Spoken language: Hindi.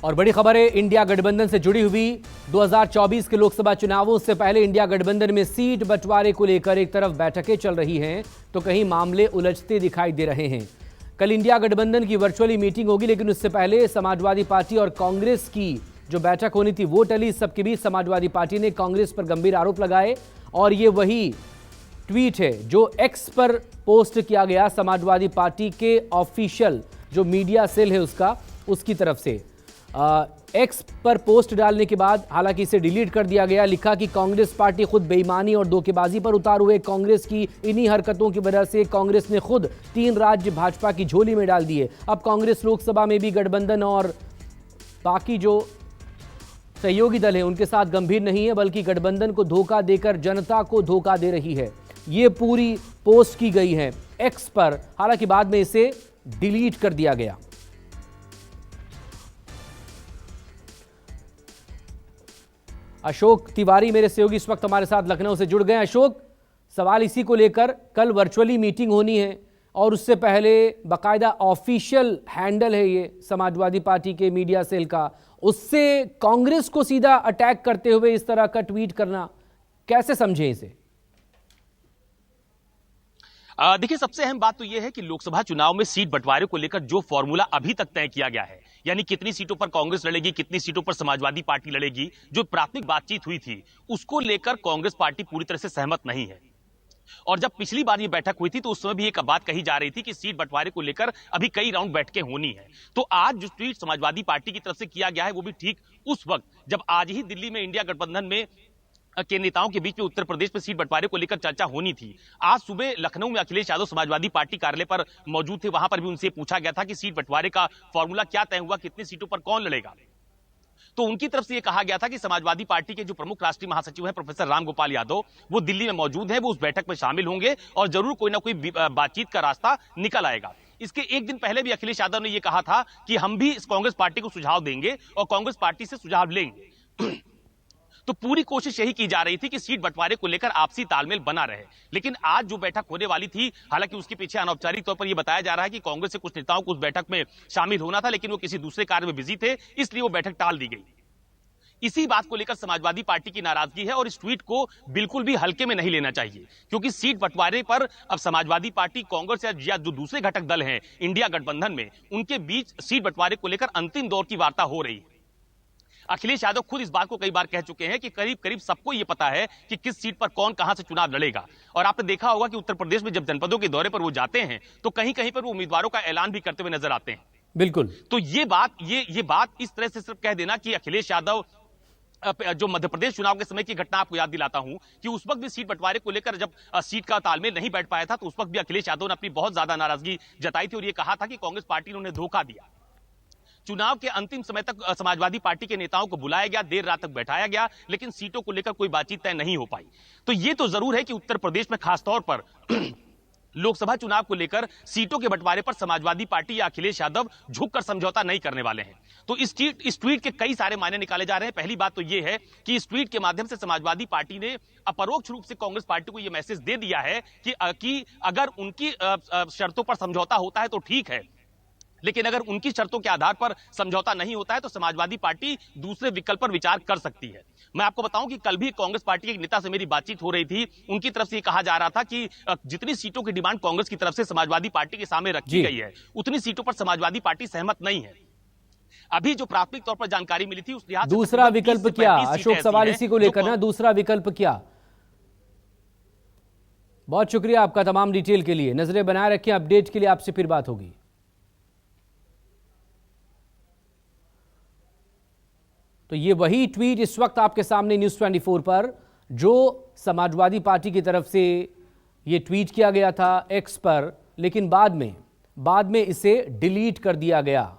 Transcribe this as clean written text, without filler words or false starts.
और बड़ी खबर है इंडिया गठबंधन से जुड़ी हुई। 2024 के लोकसभा चुनावों से पहले इंडिया गठबंधन में सीट बंटवारे को लेकर एक तरफ बैठकें चल रही हैं तो कहीं मामले उलझते दिखाई दे रहे हैं। कल इंडिया गठबंधन की वर्चुअली मीटिंग होगी, लेकिन उससे पहले समाजवादी पार्टी और कांग्रेस की जो बैठक होनी थी वो टली। सबके बीच समाजवादी पार्टी ने कांग्रेस पर गंभीर आरोप लगाए और ये वही ट्वीट है जो एक्स पर पोस्ट किया गया समाजवादी पार्टी के ऑफिशियल जो मीडिया सेल है उसकी तरफ से। एक्स पर पोस्ट डालने के बाद हालांकि इसे डिलीट कर दिया गया। लिखा कि कांग्रेस पार्टी खुद बेईमानी और धोखेबाजी पर उतार हुए। कांग्रेस की इन्हीं हरकतों की वजह से कांग्रेस ने खुद 3 राज्य भाजपा की झोली में डाल दिए। अब कांग्रेस लोकसभा में भी गठबंधन और बाकी जो सहयोगी दल है उनके साथ गंभीर नहीं है, बल्कि गठबंधन को धोखा देकर जनता को धोखा दे रही है। ये पूरी पोस्ट की गई है एक्स पर, हालांकि बाद में इसे डिलीट कर दिया गया। अशोक तिवारी मेरे सहयोगी इस वक्त हमारे साथ लखनऊ से जुड़ गए। अशोक, सवाल इसी को लेकर, कल वर्चुअली मीटिंग होनी है और उससे पहले बाकायदा ऑफिशियल हैंडल है ये समाजवादी पार्टी के मीडिया सेल का, उससे कांग्रेस को सीधा अटैक करते हुए इस तरह का ट्वीट करना, कैसे समझें इसे? देखिए, सबसे अहम बात तो यह है कि लोकसभा चुनाव में सीट बंटवारे को लेकर जो फॉर्मूला अभी तक तय किया गया है, यानी कितनी सीटों पर कांग्रेस लड़ेगी, कितनी सीटों पर समाजवादी पार्टी लड़ेगी, जो प्राथमिक बातचीत हुई थी उसको लेकर कांग्रेस पार्टी पूरी तरह से सहमत नहीं है। और जब पिछली बार ये बैठक हुई थी तो उस समय भी एक बात कही जा रही थी कि सीट बंटवारे को लेकर अभी कई राउंड बैठकें होनी है। तो आज जो ट्वीट समाजवादी पार्टी की तरफ से किया गया है वो भी ठीक उस वक्त जब आज ही दिल्ली में इंडिया गठबंधन में के नेताओं के बीच में उत्तर प्रदेश में सीट बंटवारे को लेकर चर्चा होनी थी। आज सुबह लखनऊ में अखिलेश यादव समाजवादी पार्टी कार्यालय पर मौजूद थे, वहां पर भी उनसे पूछा गया था कि सीट बंटवारे का फॉर्मूला क्या तय हुआ, कितनी सीटों पर कौन लड़ेगा। तो उनकी तरफ से यह कहा गया था कि समाजवादी पार्टी के जो प्रमुख राष्ट्रीय महासचिव हैं प्रोफेसर राम गोपाल यादव, वो दिल्ली में मौजूद हैं, वो उस बैठक में शामिल होंगे और जरूर कोई ना कोई बातचीत का रास्ता निकल आएगा। इसके एक दिन पहले भी अखिलेश यादव ने यह कहा था कि हम भी इस कांग्रेस पार्टी को सुझाव देंगे और कांग्रेस पार्टी से सुझाव लेंगे। तो पूरी कोशिश यही की जा रही थी कि सीट बंटवारे को लेकर आपसी तालमेल बना रहे। लेकिन आज जो बैठक होने वाली थी, हालांकि उसके पीछे अनौपचारिक तौर पर यह बताया जा रहा है कि कांग्रेस से कुछ नेताओं को उस बैठक में शामिल होना था, लेकिन वो किसी दूसरे कार्य में बिजी थे, इसलिए वो बैठक टाल दी गई। इसी बात को लेकर समाजवादी पार्टी की नाराजगी है और इस ट्वीट को बिल्कुल भी हल्के में नहीं लेना चाहिए, क्योंकि सीट बंटवारे पर अब समाजवादी पार्टी, कांग्रेस या जो दूसरे घटक दल हैं इंडिया गठबंधन में, उनके बीच सीट बंटवारे को लेकर अंतिम दौर की वार्ता हो रही है। अखिलेश यादव खुद इस बात को कई बार कह चुके हैं कि करीब करीब सबको यह पता है कि किस सीट पर कौन कहां से चुनाव लड़ेगा। और आपने देखा होगा कि उत्तर प्रदेश में जब जनपदों के दौरे पर वो जाते हैं तो कहीं कहीं पर वो उम्मीदवारों का ऐलान भी करते हुए नजर आते हैं। बिल्कुल। तो ये बात इस तरह से सिर्फ कह देना कि अखिलेश यादव, जो मध्य प्रदेश चुनाव के समय की घटना आपको याद दिलाता हूं कि उस वक्त भी सीट बंटवारे को लेकर जब सीट का तालमेल नहीं बैठ पाया था तो उस वक्त भी अखिलेश यादव ने अपनी बहुत ज्यादा नाराजगी जताई थी और यह कहा था कि कांग्रेस पार्टी ने उन्हें धोखा दिया। चुनाव के अंतिम समय तक समाजवादी पार्टी के नेताओं को बुलाया गया, देर रात तक बैठाया गया, लेकिन सीटों को लेकर कोई बातचीत तय नहीं हो पाई। तो यह तो जरूर है कि उत्तर प्रदेश में खासतौर पर लोकसभा चुनाव को लेकर सीटों के बंटवारे पर समाजवादी पार्टी या अखिलेश यादव झुककर समझौता नहीं करने वाले हैं। तो इस ट्वीट के कई सारे मायने निकाले जा रहे हैं। पहली बात तो यह है कि इस ट्वीट के माध्यम से समाजवादी पार्टी ने अपरोक्ष रूप से कांग्रेस पार्टी को यह मैसेज दे दिया है कि अगर उनकी शर्तों पर समझौता होता है तो ठीक है, लेकिन अगर उनकी शर्तों के आधार पर समझौता नहीं होता है तो समाजवादी पार्टी दूसरे विकल्प पर विचार कर सकती है। मैं आपको बताऊं कि कल भी कांग्रेस पार्टी के एक नेता से मेरी बातचीत हो रही थी, उनकी तरफ से यह कहा जा रहा था कि जितनी सीटों की डिमांड कांग्रेस की तरफ से समाजवादी पार्टी के सामने रखी गई है उतनी सीटों पर समाजवादी पार्टी सहमत नहीं है। अभी जो प्राथमिक तौर पर जानकारी मिली थी उस लिहाज से दूसरा विकल्प क्या? अशोक, सवाल इसी को लेकर ना, दूसरा विकल्प क्या? बहुत शुक्रिया आपका तमाम डिटेल के लिए। नजरें बनाए रखें, अपडेट के लिए आपसे फिर बात होगी। तो ये वही ट्वीट इस वक्त आपके सामने न्यूज़ 24 पर, जो समाजवादी पार्टी की तरफ से ये ट्वीट किया गया था एक्स पर, लेकिन बाद में इसे डिलीट कर दिया गया।